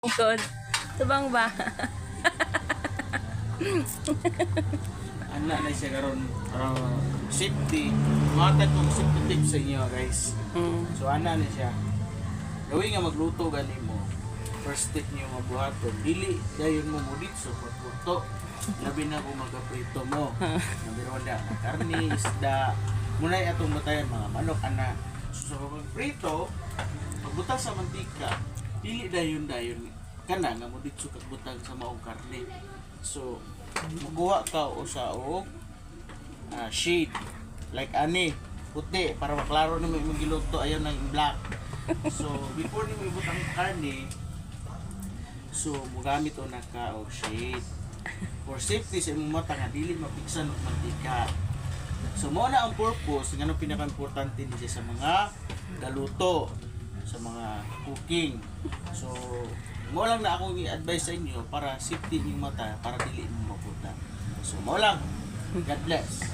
Good. Tubang ba? Anak na siya karon safety. Matag kong safety tips sa inyo guys. So ana na siya. Gawin nga magluto gani mo. First step niyo mabuhaton. Dili dayon mo mudit so pagluto. Labi na kung magaprito mo. Number 1 na karne, isda. Muna atong matayan mga manok ana. So pag prito, pagbutang sa mantika, dili dayon kana nga mudit so kagbutang sa maong karne. So magkuha ka o sa shade like ani puti para maklaro na may magiluto ayaw ng black. So before ni mo ibutang karne, so mugamit o naka og shade for safety sa imong mata nga dili mapiksan og mantika. So mao na ang purpose nga pinaka-importante ni sa mga galuto, sa mga cooking. So mo lang na akong i-advise sa inyo para safety yung mata para dili mo maputa. So mo lang. God bless.